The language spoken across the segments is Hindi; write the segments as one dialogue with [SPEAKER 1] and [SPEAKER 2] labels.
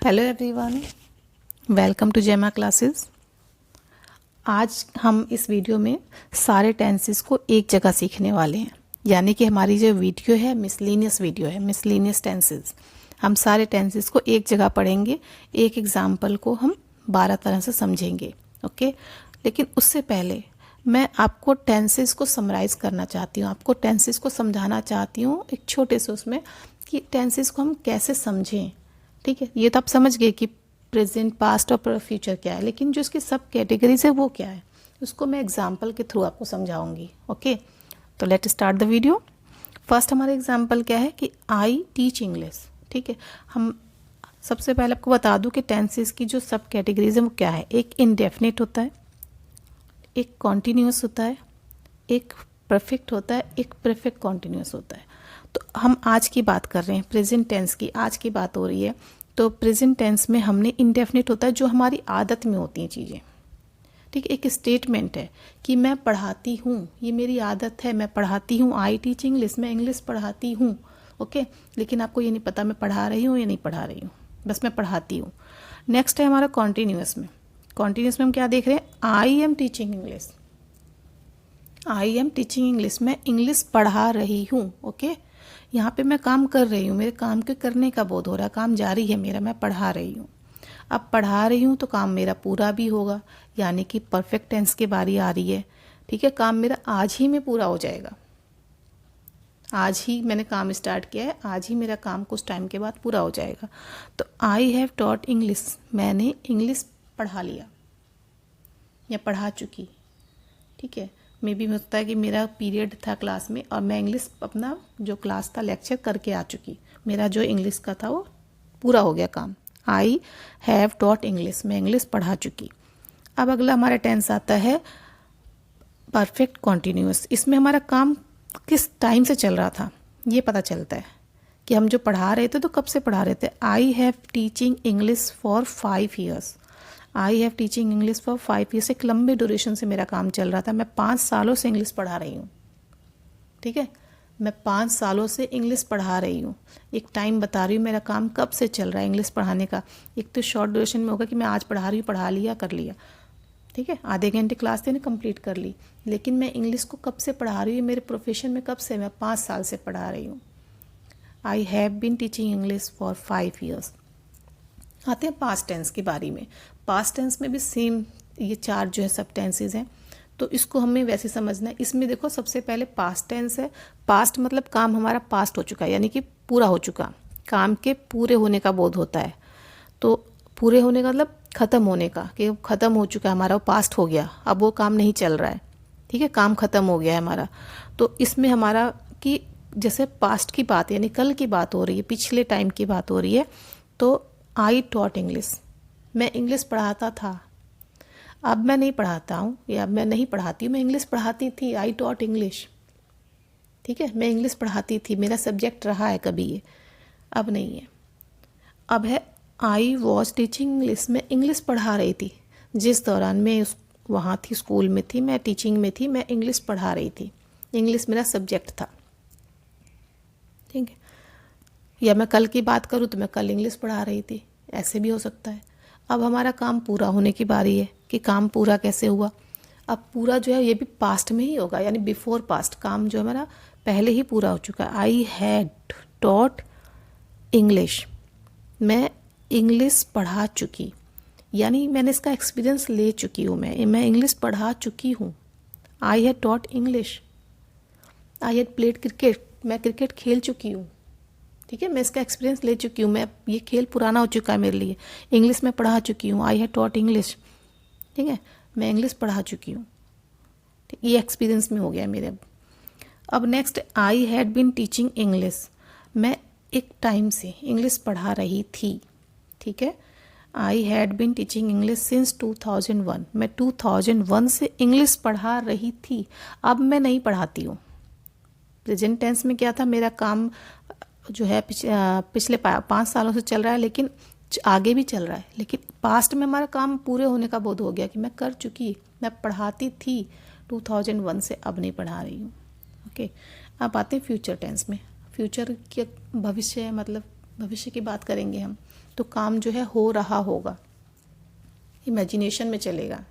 [SPEAKER 1] हेलो एवरीवन, वेलकम टू जेमा क्लासेस। आज हम इस वीडियो में सारे टेंसेस को एक जगह सीखने वाले हैं। यानी कि हमारी जो वीडियो है मिसलेनियस वीडियो है, मिसलेनियस टेंसेस। हम सारे टेंसेस को एक जगह पढ़ेंगे, एक एग्जाम्पल को हम 12 तरह से समझेंगे। ओके, लेकिन उससे पहले मैं आपको टेंसेस को समराइज करना चाहती हूँ, आपको टेंसेस को समझाना चाहती हूँ एक छोटे से उसमें कि टेंसेस को हम कैसे समझें। ठीक है, ये तो आप समझ गए कि प्रेजेंट, पास्ट और फ्यूचर क्या है, लेकिन जो इसकी सब कैटेगरीज है वो क्या है, उसको मैं एग्जाम्पल के थ्रू आपको समझाऊंगी। ओके, तो let start the video. First हमारा एग्जाम्पल क्या है कि आई टीच इंग्लिश। ठीक है, हम सबसे पहले आपको बता दूं कि टेंसेस की जो सब कैटेगरीज है वो क्या है। एक इंडेफिनिट होता है, एक कॉन्टिन्यूस होता है, एक परफेक्ट होता है, एक परफेक्ट कॉन्टिन्यूस होता है। तो हम आज की बात कर रहे हैं प्रेजेंट टेंस की, आज की बात हो रही है। तो प्रेजेंट टेंस में हमने इंडेफिनिट होता है, जो हमारी आदत में होती हैं चीज़ें। ठीक है, एक स्टेटमेंट है कि मैं पढ़ाती हूँ, ये मेरी आदत है, मैं पढ़ाती हूँ। आई टीच इंग्लिश, मैं इंग्लिश पढ़ाती हूँ। ओके, लेकिन आपको ये नहीं पता मैं पढ़ा रही हूँ या नहीं पढ़ा रही हूँ, बस मैं पढ़ाती हूँ। नेक्स्ट है हमारा कॉन्टिन्यूस में। कॉन्टिन्यूस में हम क्या देख रहे हैं, I am teaching English, I am teaching English, मैं इंग्लिश पढ़ा रही हूँ। ओके, यहाँ पे मैं काम कर रही हूँ, मेरे काम के करने का बोध हो रहा है, काम जारी है मेरा, मैं पढ़ा रही हूँ। अब पढ़ा रही हूँ तो काम मेरा पूरा भी होगा, यानी कि परफेक्ट टेंस की बारी आ रही है। ठीक है, काम मेरा आज ही में पूरा हो जाएगा। आज ही मैंने काम स्टार्ट किया है, आज ही मेरा काम कुछ टाइम के बाद पूरा हो जाएगा। तो आई हैव टॉट इंग्लिश, मैंने इंग्लिश पढ़ा लिया या पढ़ा चुकी। ठीक है, मे बी होता है कि मेरा पीरियड था क्लास में और मैं इंग्लिश अपना जो क्लास था लेक्चर करके आ चुकी, मेरा जो इंग्लिश का था वो पूरा हो गया काम। आई हैव टॉट इंग्लिश, मैं इंग्लिश पढ़ा चुकी। अब अगला हमारा टेंस आता है परफेक्ट कॉन्टिन्यूस। इसमें हमारा काम किस टाइम से चल रहा था ये पता चलता है कि हम जो पढ़ा रहे थे तो कब से पढ़ा रहे थे। I have teaching English for 5 years, I have teaching English for 5 years, एक लंबे ड्यूरेशन से मेरा काम चल रहा था, मैं 5 सालों से इंग्लिश पढ़ा रही हूँ। ठीक है, मैं 5 सालों से इंग्लिश पढ़ा रही हूँ। एक टाइम बता रही हूँ मेरा काम कब से चल रहा है इंग्लिश पढ़ाने का। एक तो शॉर्ट ड्यूरेशन में होगा कि मैं आज पढ़ा रही हूँ, पढ़ा लिया, कर लिया। ठीक है, आधे घंटे क्लास थी, कंप्लीट कर ली, लेकिन मैं इंग्लिश को कब से पढ़ा रही हूँ, मेरे प्रोफेशन में कब से, मैं 5 साल से पढ़ा रही हूँ। I have been teaching English for 5 years. आते हैं पास्ट टेंस की बारी में। पास्ट टेंस में भी सेम ये 4 जो है सब टेंसेज हैं, तो इसको हमें वैसे समझना है। इसमें देखो सबसे पहले पास्ट टेंस है। पास्ट मतलब काम हमारा पास्ट हो चुका है, यानी कि पूरा हो चुका, काम के पूरे होने का बोध होता है। तो पूरे होने का मतलब ख़त्म होने का, कि ख़त्म हो चुका है हमारा, वो पास्ट हो गया, अब वो काम नहीं चल रहा है। ठीक है, काम ख़त्म हो गया है हमारा। तो इसमें हमारा कि जैसे पास्ट की बात यानी कल की बात हो रही है, पिछले टाइम की बात हो रही है। तो आई टॉट इंग्लिश, मैं इंग्लिश पढ़ाता था, अब मैं नहीं पढ़ाता हूँ या मैं नहीं पढ़ाती हूँ, मैं इंग्लिश पढ़ाती थी। I taught English. ठीक है, मैं इंग्लिश पढ़ाती थी, मेरा सब्जेक्ट रहा है कभी ये, अब नहीं है। अब है आई वॉज टीचिंग इंग्लिश, मैं इंग्लिश पढ़ा रही थी, जिस दौरान मैं वहाँ थी, स्कूल में थी, मैं टीचिंग में थी, मैं इंग्लिश पढ़ा रही थी, इंग्लिश मेरा सब्जेक्ट था। ठीक है, या मैं कल की बात करूँ तो मैं कल इंग्लिश पढ़ा रही थी, ऐसे भी हो सकता है। अब हमारा काम पूरा होने की बारी है कि काम पूरा कैसे हुआ। अब पूरा जो है ये भी पास्ट में ही होगा, यानी बिफोर पास्ट, काम जो हमारा पहले ही पूरा हो चुका है। आई हैड टॉट इंग्लिश, मैं इंग्लिश पढ़ा चुकी, यानी मैंने इसका एक्सपीरियंस ले चुकी हूँ, मैं इंग्लिश पढ़ा चुकी हूँ। I had taught English. I had played cricket, मैं क्रिकेट खेल चुकी हूँ। ठीक है, मैं इसका एक्सपीरियंस ले चुकी हूँ, मैं ये खेल पुराना हो चुका है मेरे लिए, इंग्लिश में पढ़ा चुकी हूँ। I had taught English. ठीक है, मैं इंग्लिश पढ़ा चुकी हूँ, ये एक्सपीरियंस में हो गया मेरे। अब next, I had been teaching English, मैं एक टाइम से इंग्लिश पढ़ा रही थी। ठीक है, I had been teaching English since 2001, मैं 2001 से इंग्लिश पढ़ा रही थी, अब मैं नहीं पढ़ाती हूँ। प्रेजेंट टेंस में क्या था, मेरा काम जो है पिछले 5 सालों से चल रहा है, लेकिन आगे भी चल रहा है, लेकिन पास्ट में हमारा काम पूरे होने का बोध हो गया कि मैं कर चुकी, मैं पढ़ाती थी 2001 से, अब नहीं पढ़ा रही हूँ। ओके, अब आते हैं फ्यूचर टेंस में। फ्यूचर के भविष्य मतलब भविष्य की बात करेंगे हम, तो काम जो है हो रहा होगा, इमेजिनेशन में चलेगा।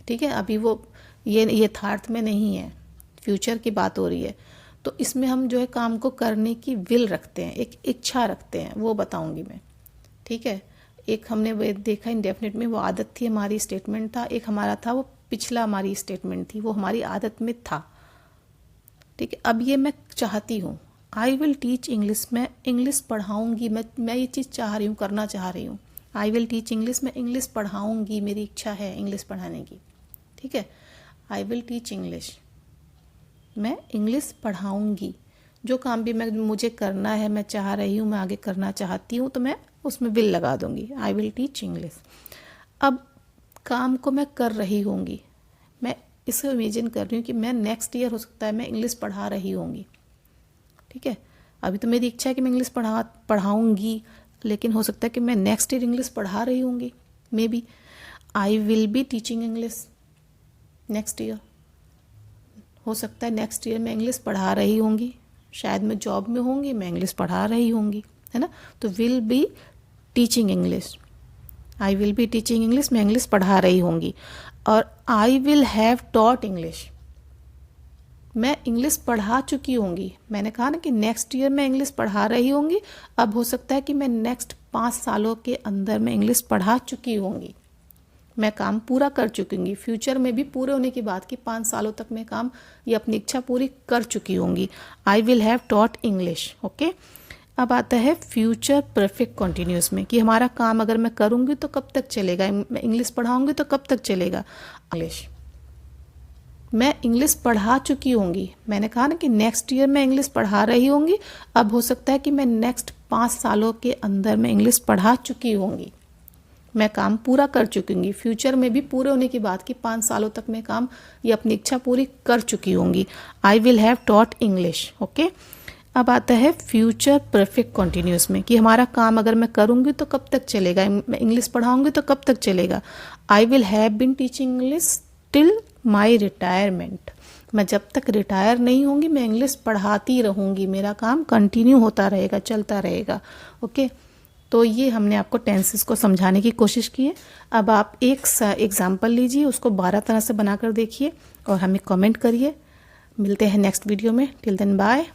[SPEAKER 1] ठीक है, अभी वो ये यथार्थ में नहीं है, फ्यूचर की बात हो रही है। तो इसमें हम जो है काम को करने की विल रखते हैं, एक इच्छा रखते हैं, वो बताऊंगी मैं। ठीक है, एक हमने देखा इंडेफिनिट में वो आदत थी, हमारी स्टेटमेंट था। एक हमारा था वो पिछला हमारी स्टेटमेंट थी, वो हमारी आदत में था। ठीक है, अब ये मैं चाहती हूँ, आई विल टीच इंग्लिश, मैं इंग्लिश पढ़ाऊँगी, मैं ये चीज़ चाह रही हूँ, करना चाह रही हूँ। आई विल टीच इंग्लिश, मैं इंग्लिश पढ़ाऊँगी, मेरी इच्छा है इंग्लिश पढ़ाने की। ठीक है, आई विल टीच इंग्लिश, मैं इंग्लिश पढ़ाऊँगी। जो काम भी मुझे करना है, मैं चाह रही हूँ, मैं आगे करना चाहती हूँ, तो मैं उसमें विल लगा दूँगी, आई विल टीच इंग्लिश। अब काम को मैं कर रही होंगी, मैं इसको इमेजिन कर रही हूँ कि मैं नेक्स्ट ईयर हो सकता है मैं इंग्लिश पढ़ा रही होंगी। ठीक है, अभी तो मेरी इच्छा है कि मैं इंग्लिश पढ़ाऊँगी, लेकिन हो सकता है कि मैं नेक्स्ट ईयर इंग्लिश पढ़ा रही होंगी। Maybe I will be teaching English next year, हो सकता है नेक्स्ट ईयर मैं इंग्लिश पढ़ा रही होंगी, शायद मैं जॉब में होंगी, मैं इंग्लिश पढ़ा रही होंगी, है ना। तो will be teaching English, I will be teaching English, मैं इंग्लिश पढ़ा रही होंगी। और I will have taught English, मैं इंग्लिश पढ़ा चुकी होंगी। मैंने कहा ना कि नेक्स्ट ईयर मैं इंग्लिश पढ़ा रही होंगी, अब हो सकता है कि मैं नेक्स्ट 5 सालों के अंदर मैं इंग्लिश पढ़ा चुकी होंगी, मैं काम पूरा कर चुकी होंगी। फ्यूचर में भी पूरे होने की बात कि 5 सालों तक मैं काम ये अपनी इच्छा पूरी कर चुकी होंगी। I will have taught English. Okay, अब आता है फ्यूचर परफेक्ट कॉन्टिन्यूस में कि हमारा काम अगर मैं करूँगी तो कब तक चलेगा, मैं इंग्लिश पढ़ाऊँगी तो कब तक चलेगा। इंग्लिश, मैं इंग्लिश पढ़ा चुकी होंगी। मैंने कहा ना कि नेक्स्ट ईयर मैं इंग्लिश पढ़ा रही होंगी, अब हो सकता है कि मैं नेक्स्ट 5 सालों के अंदर मैं इंग्लिश पढ़ा चुकी होंगी, मैं काम पूरा कर चुकी होंगी। फ्यूचर में भी पूरे होने की बात कि 5 सालों तक मैं काम ये अपनी इच्छा पूरी कर चुकी होंगी। I will have taught English. Okay, अब आता है फ्यूचर परफेक्ट कॉन्टिन्यूस में कि हमारा काम अगर मैं करूँगी तो कब तक चलेगा, मैं इंग्लिश पढ़ाऊँगी तो कब तक चलेगा। I will have been teaching English till my retirement, मैं जब तक रिटायर नहीं होंगी मैं इंग्लिश पढ़ाती रहूँगी, मेरा काम कंटिन्यू होता रहेगा, चलता रहेगा। ओके, तो ये हमने आपको टेंसेस को समझाने की कोशिश की है। अब आप एक एग्जाम्पल लीजिए, उसको 12 तरह से बनाकर देखिए और हमें कमेंट करिए। मिलते हैं नेक्स्ट वीडियो में, टिल देन बाय।